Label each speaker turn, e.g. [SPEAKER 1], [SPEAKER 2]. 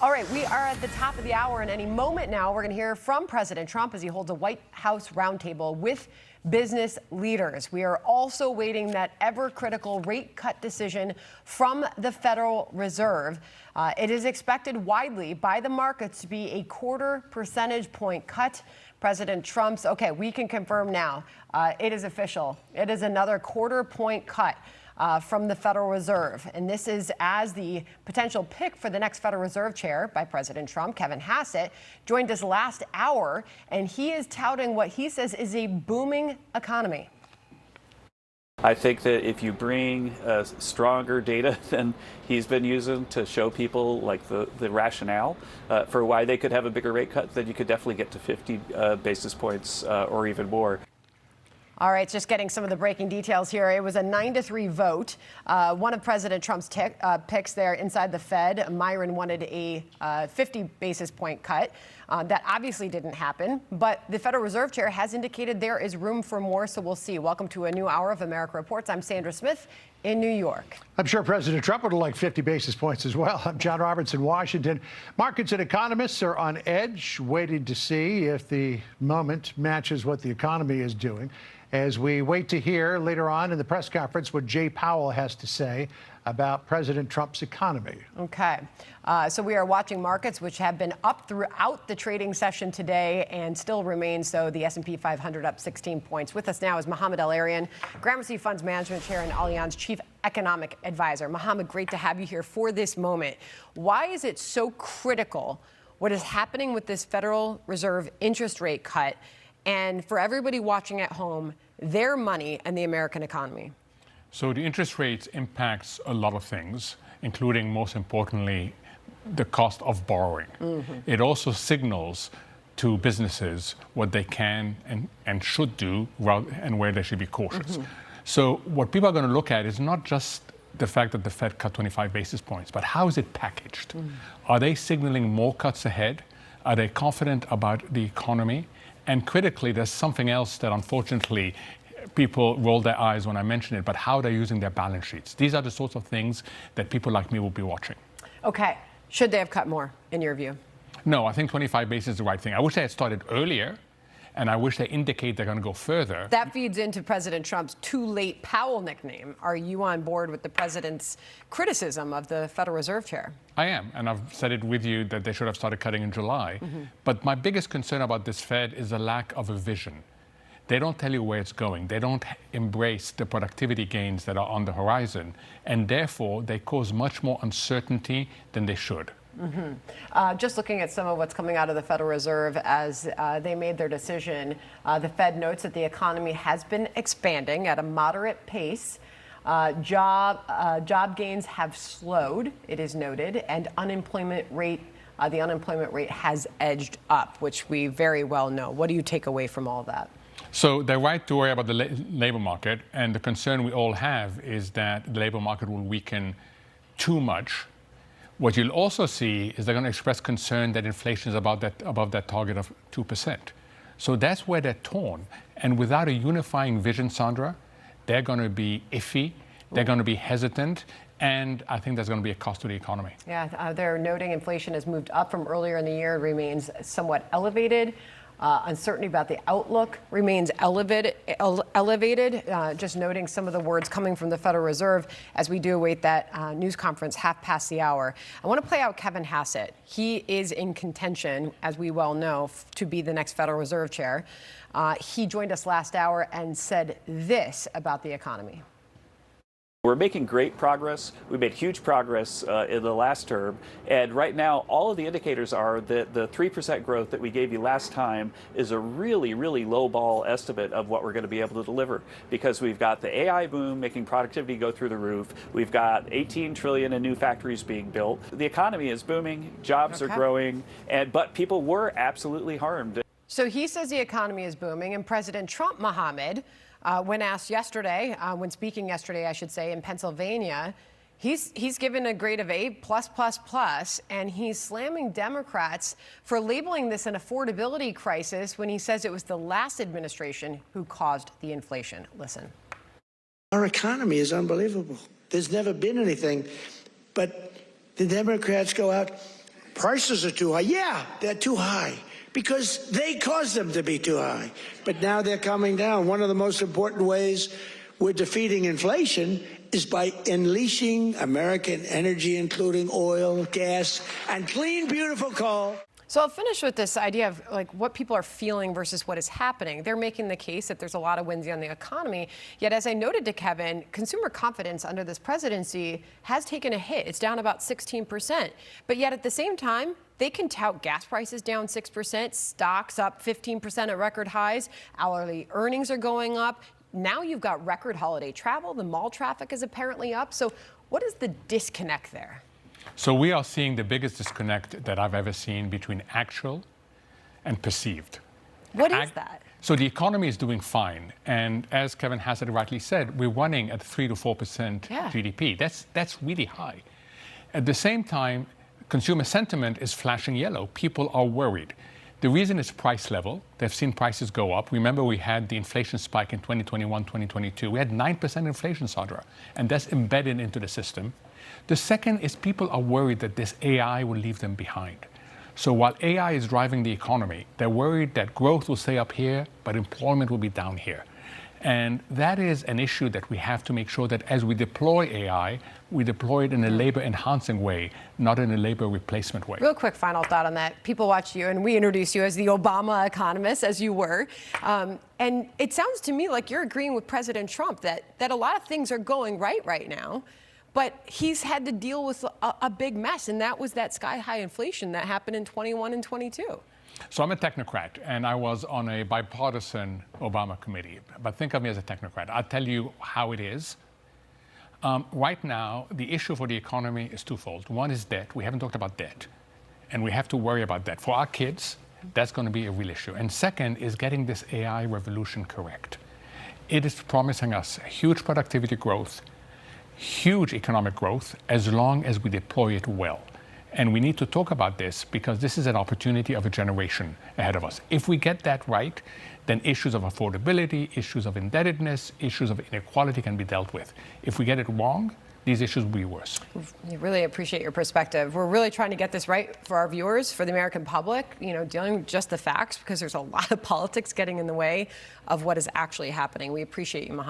[SPEAKER 1] All right, we are at the top of the hour, and any moment now we're going to hear from President Trump as he holds a White House roundtable with business leaders. We are also waiting that ever-critical rate cut decision from the Federal Reserve. It is expected widely by the markets to be a 1/4 percentage point cut. President Trump's, okay, we can confirm now, it is official. It is another 1/4 point cut from the Federal Reserve. And this is as the potential pick for the next Federal Reserve chair by President Trump. Kevin Hassett joined us last hour, and he is touting what he says is a booming economy.
[SPEAKER 2] I think that if you bring stronger data than he's been using to show people like the rationale for why they could have a bigger rate cut, then you could definitely get to 50 basis points or even more.
[SPEAKER 1] All right, just getting some of the breaking details here. It was a 9-3 vote. One of President Trump's picks there inside the Fed, Myron, wanted a 50 basis point cut. That obviously didn't happen, but the Federal Reserve Chair has indicated there is room for more, so we'll see. Welcome to a new hour of America Reports. I'm Sandra Smith in New York.
[SPEAKER 3] I'm sure President Trump would have liked 50 basis points as well. I'm John Roberts in Washington. Markets and economists are on edge, waiting to see if the moment matches what the economy is doing, as we wait to hear later on in the press conference what Jay Powell has to say about President Trump's economy.
[SPEAKER 1] Okay. So we are watching markets, which have been up throughout the trading session today and still remain so. The S&P 500 up 16 points. With us now is Mohamed El-Erian, Gramercy Funds Management Chair and Allianz Chief Economic Advisor. Mohamed, great to have you here for this moment. Why is it so critical what is happening with this Federal Reserve interest rate cut and for everybody watching at home, their money and the American economy?
[SPEAKER 4] So the interest rates impacts a lot of things, including, most importantly, the cost of borrowing. It also signals to businesses what they can and should do and where they should be cautious. So what people are going to look at is not just the fact that the Fed cut 25 basis points, but how is it packaged? Are they signaling more cuts ahead? Are they confident about the economy? And critically, there's something else that unfortunately people roll their eyes when I mention it, but how they're using their balance sheets. These are the sorts of things that people like me will be watching.
[SPEAKER 1] Okay. Should they have cut more, in your view?
[SPEAKER 4] No, I think 25 basis is the right thing. I wish they had started earlier, and I wish they indicate they're going to go further.
[SPEAKER 1] That feeds into President Trump's too late Powell nickname. Are you on board with the president's criticism of the Federal Reserve Chair?
[SPEAKER 4] I am, and I've said it with you that they should have started cutting in July. But my biggest concern about this Fed is the lack of a vision. They don't tell you where it's going. They don't embrace the productivity gains that are on the horizon, and therefore they cause much more uncertainty than they should.
[SPEAKER 1] Just looking at some of what's coming out of the Federal Reserve as they made their decision, the Fed notes that the economy has been expanding at a moderate pace. Job gains have slowed, it is noted, and the unemployment rate has edged up, which we very well know. What do you take away from all of that?
[SPEAKER 4] So they're right to worry about the labor market, and the concern we all have is that the labor market will weaken too much. What you'll also see is they're going to express concern that inflation is above that target of 2%. So that's where they're torn. And without a unifying vision, Sandra, they're going to be iffy, they're going to be hesitant, and I think there's going to be a cost to the economy.
[SPEAKER 1] Yeah, they're noting inflation has moved up from earlier in the year, remains somewhat elevated. Uncertainty about the outlook remains elevated. Just noting some of the words coming from the Federal Reserve as we do await that news conference half past the hour. I want to play out Kevin Hassett. He is in contention, as we well know, to be the next Federal Reserve Chair. He joined us last hour and said this about the economy.
[SPEAKER 2] We're making great progress. We made huge progress in the last term. And right now, all of the indicators are that the 3% growth that we gave you last time is a really, really low ball estimate of what we're going to be able to deliver. Because we've got the AI boom making productivity go through the roof. We've got 18 trillion in new factories being built. The economy is booming. Jobs are growing. But people were absolutely harmed.
[SPEAKER 1] So he says the economy is booming. And President Trump, Mohamed, when asked yesterday, when speaking yesterday, I should say, in Pennsylvania, he's given a grade of A+++, and he's slamming Democrats for labeling this an affordability crisis when he says it was the last administration who caused the inflation. Listen.
[SPEAKER 5] Our economy is unbelievable. There's never been anything. But the Democrats go out prices are too high. Yeah, they're too high because they caused them to be too high. But now they're coming down. One of the most important ways we're defeating inflation is by unleashing American energy, including oil, gas, and clean, beautiful coal.
[SPEAKER 1] So I'll finish with this idea of like what people are feeling versus what is happening. They're making the case that there's a lot of wins on the economy. Yet, as I noted to Kevin, consumer confidence under this presidency has taken a hit. It's down about 16%. But yet at the same time, they can tout gas prices down 6%, stocks up 15% at record highs, hourly earnings are going up. Now you've got record holiday travel. The mall traffic is apparently up. So what is the disconnect there?
[SPEAKER 4] So we are seeing the biggest disconnect that I've ever seen between actual and perceived.
[SPEAKER 1] What is that?
[SPEAKER 4] So the economy is doing fine. And as Kevin Hassett rightly said, we're running at 3 to 4% GDP. That's really high. At the same time, consumer sentiment is flashing yellow. People are worried. The reason is price level. They've seen prices go up. Remember, we had the inflation spike in 2021, 2022. We had 9% inflation, Sandra, and that's embedded into the system. The second is people are worried that this AI will leave them behind. So while AI is driving the economy, they're worried that growth will stay up here, but employment will be down here. And that is an issue that we have to make sure that as we deploy AI, we deploy it in a labor-enhancing way, not in a labor replacement way.
[SPEAKER 1] Real quick final thought on that. People watch you, and we introduce you as the Obama economist, as you were. And it sounds to me like you're agreeing with President Trump that a lot of things are going right now. But he's had to deal with a big mess, and that was that sky-high inflation that happened in 21 and 22.
[SPEAKER 4] So I'm a technocrat, and I was on a bipartisan Obama committee. But think of me as a technocrat. I'll tell you how it is. Right now, the issue for the economy is twofold. One is debt. We haven't talked about debt, and we have to worry about that. For our kids, that's going to be a real issue. And second is getting this AI revolution correct. It is promising us huge productivity growth, huge economic growth, as long as we deploy it well. And we need to talk about this because this is an opportunity of a generation ahead of us. If we get that right, then issues of affordability, issues of indebtedness, issues of inequality can be dealt with. If we get it wrong, these issues will be worse.
[SPEAKER 1] I really appreciate your perspective. We're really trying to get this right for our viewers, for the American public, dealing with just the facts, because there's a lot of politics getting in the way of what is actually happening. We appreciate you, Mohamed.